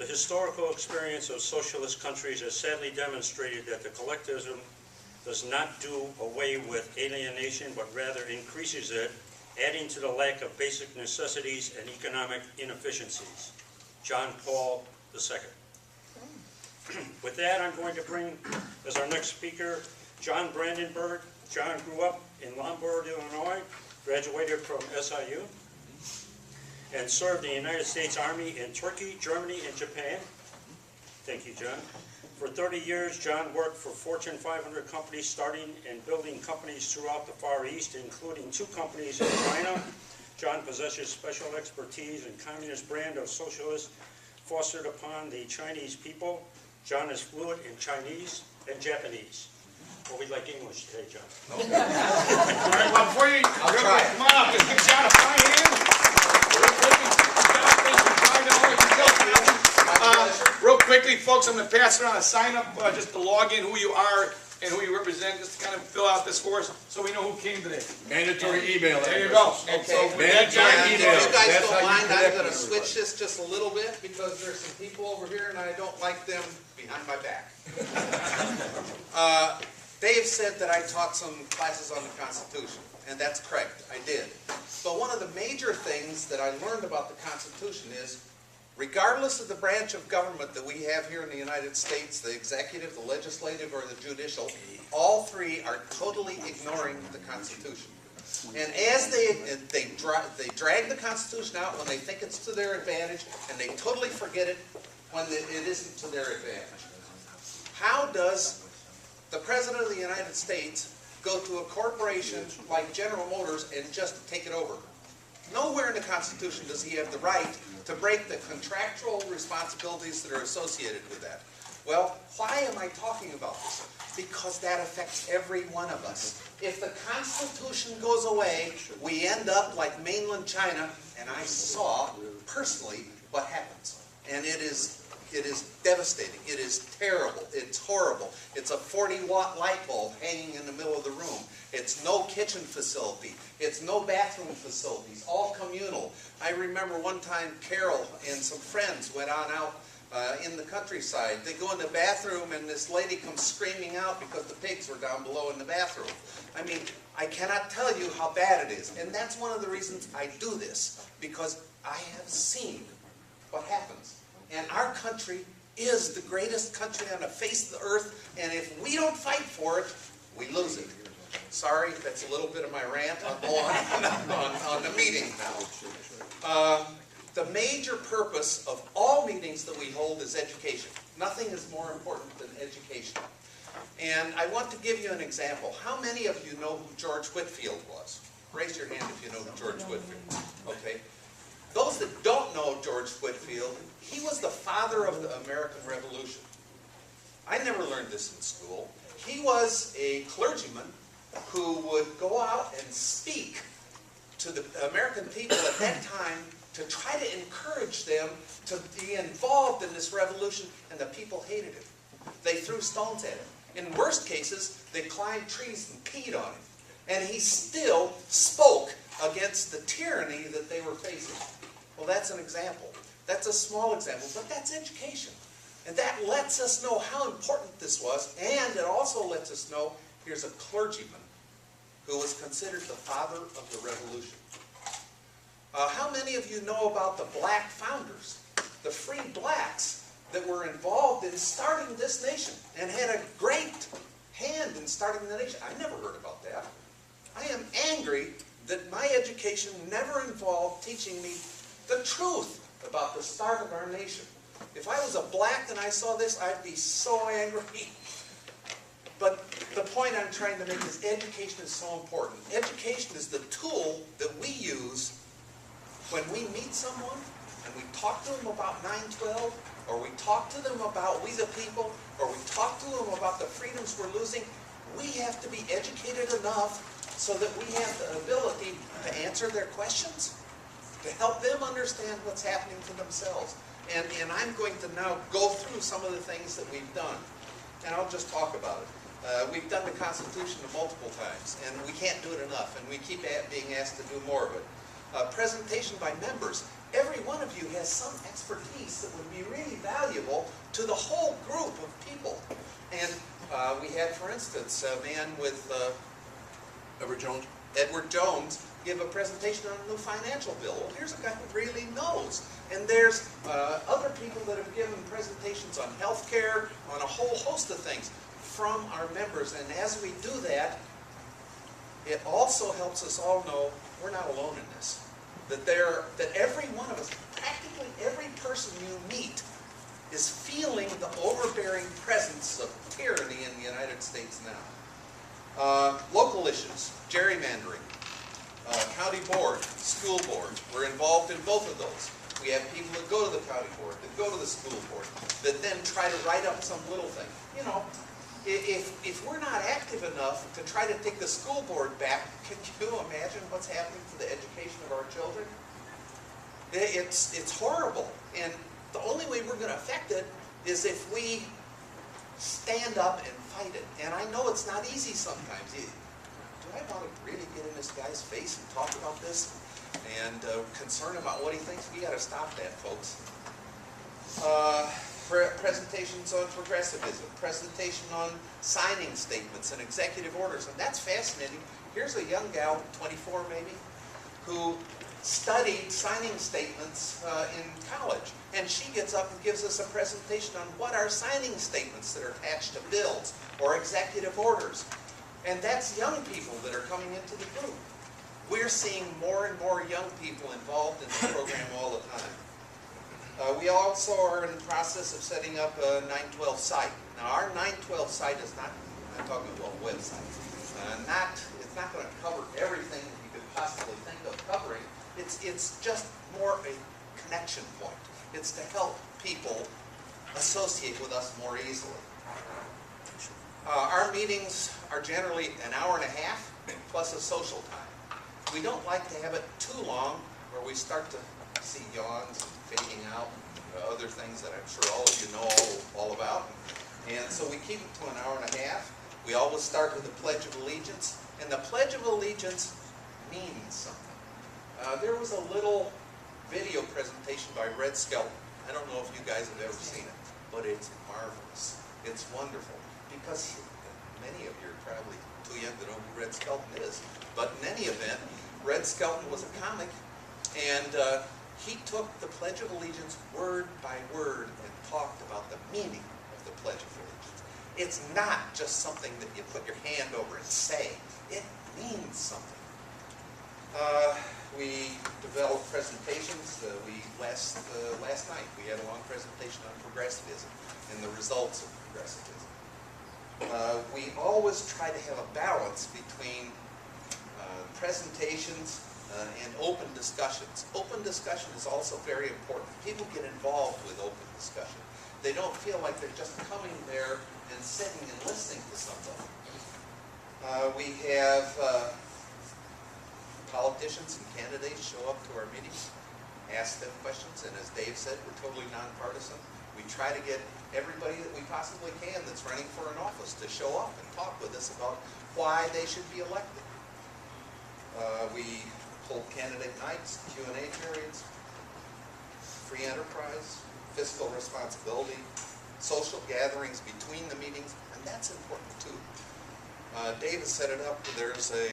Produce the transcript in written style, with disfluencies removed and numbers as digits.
The historical experience of socialist countries has sadly demonstrated that the collectivism does not do away with alienation, but rather increases it, adding to the lack of basic necessities and economic inefficiencies. John Paul II. With that, I'm going to bring as our next speaker, John Brandenburg. John grew up in Lombard, Illinois, graduated from SIU, and served in the United States Army in Turkey, Germany, and Japan. Thank you, John. For 30 years, John worked for Fortune 500 companies, starting and building companies throughout the Far East, including 2 companies in China. John possesses special expertise in communist brand of socialist fostered upon the Chinese people. John is fluent in Chinese and Japanese. Well, we'd like English today, John. Okay. All right, well, before you come on up, just give John a fine hand. Real quickly, folks, I'm going to pass around a sign up just to log in who you are and who you represent, just to kind of fill out this for us so we know who came today. Mandatory email address. There you go. Okay. So If you guys That's don't how you mind, I'm connect going to with switch this just a little bit because there's some people over here and I don't like them behind my back. Dave said that I taught some classes on the Constitution, and that's correct, I did. But one of the major things that I learned about the Constitution is, regardless of the branch of government that we have here in the United States, the executive, the legislative, or the judicial, all 3 are totally ignoring the Constitution. And as they drag the Constitution out when they think it's to their advantage, and they totally forget it when it isn't to their advantage. How does the President of the United States go to a corporation like General Motors and just take it over? Nowhere in the Constitution does he have the right to break the contractual responsibilities that are associated with that. Well, why am I talking about this? Because that affects every one of us. If the Constitution goes away, we end up like mainland China, and I saw personally what happens. And it is devastating. It is terrible. It's horrible. It's a 40-watt light bulb hanging in the middle of the room. It's no kitchen facility. It's no bathroom facilities, all communal. I remember one time Carol and some friends went on out in the countryside. They go in the bathroom and this lady comes screaming out because the pigs were down below in the bathroom. I mean, I cannot tell you how bad it is. And that's one of the reasons I do this, because I have seen what happens. And our country is the greatest country on the face of the earth, and if we don't fight for it, we lose it. Sorry, that's a little bit of my rant. I'll go on the meeting now. The major purpose of all meetings that we hold is education. Nothing is more important than education. And I want to give you an example. How many of you know who George Whitefield was? Raise your hand if you know who George Whitefield was. Okay. Those that don't know George Whitefield, he was the father of the American Revolution. I never learned this in school. He was a clergyman who would go out and speak to the American people at that time to try to encourage them to be involved in this revolution, and the people hated him. They threw stones at him. In worst cases, they climbed trees and peed on him. And he still spoke against the tyranny that they were facing. Well, that's an example. That's a small example, but that's education. And that lets us know how important this was, and it also lets us know here's a clergyman who was considered the father of the revolution. How many of you know about the black founders, the free blacks that were involved in starting this nation and had a great hand in starting the nation? I never heard about that. I am angry that my education never involved teaching me the truth about the start of our nation. If I was a black and I saw this, I'd be so angry. But the point I'm trying to make is education is so important. Education is the tool that we use when we meet someone and we talk to them about 9/12, or we talk to them about we the people, or we talk to them about the freedoms we're losing. We have to be educated enough so that we have the ability to answer their questions, to help them understand what's happening to themselves. And I'm going to now go through some of the things that we've done. And I'll just talk about it. We've done the Constitution multiple times, and we can't do it enough, and we keep being asked to do more of it. Presentation by members. every one of you has some expertise that would be really valuable to the whole group of people. And we had, for instance, a man with Edward Jones give a presentation on a new financial bill. Well, here's a guy who really knows. And there's other people that have given presentations on healthcare, on a whole host of things from our members. And as we do that, it also helps us all know we're not alone in this. That every one of us, practically every person you meet, is feeling the overbearing presence of tyranny in the United States now. Local issues, gerrymandering, county board, school board. We're involved in both of those. We have people that go to the county board, that go to the school board, that then try to write up some little thing. You know, if we're not active enough to try to take the school board back, can you imagine what's happening to the education of our children? It's horrible. And the only way we're going to affect it is if we stand up and fight it. And I know it's not easy sometimes. Do I want to really get in this guy's face and talk about this? And concern about what he thinks? We got to stop that, folks. Presentations on progressivism, presentation on signing statements and executive orders, and that's fascinating. Here's a young gal, 24 maybe, who studied signing statements in college, and she gets up and gives us a presentation on what are signing statements that are attached to bills or executive orders. And that's young people that are coming into the group. We're seeing more and more young people involved in the program all the time. We also are in the process of setting up a 912 site. Now our 912 site is not, I'm talking about a website, it's not going to cover everything that you could possibly think of covering. It's just more a connection point. It's to help people associate with us more easily. Our meetings are generally an hour and a half plus a social time. We don't like to have it too long where we start to see yawns and fading out and other things that I'm sure all of you know all about. And so we keep it to an hour and a half. We always start with the Pledge of Allegiance. And the Pledge of Allegiance means something. There was a little video presentation by Red Skelton. I don't know if you guys have ever seen it, but it's marvelous. It's wonderful. Because many of you are probably too young to know who Red Skelton is. But in any event, Red Skelton was a comic, and he took the Pledge of Allegiance word by word and talked about the meaning of the Pledge of Allegiance. It's not just something that you put your hand over and say. It means something. We developed presentations. Last night we had a long presentation on progressivism and the results of progressivism. We always try to have a balance between presentations and open discussions. Open discussion is also very important. People get involved with open discussion. They don't feel like they're just coming there and sitting and listening to somebody. We have politicians and candidates show up to our meetings, ask them questions, and as Dave said, we're totally nonpartisan. We try to get everybody that we possibly can that's running for an office to show up and talk with us about why they should be elected. We hold candidate nights, Q&A periods, free enterprise, fiscal responsibility, social gatherings between the meetings, and that's important too. Dave has set it up. There's a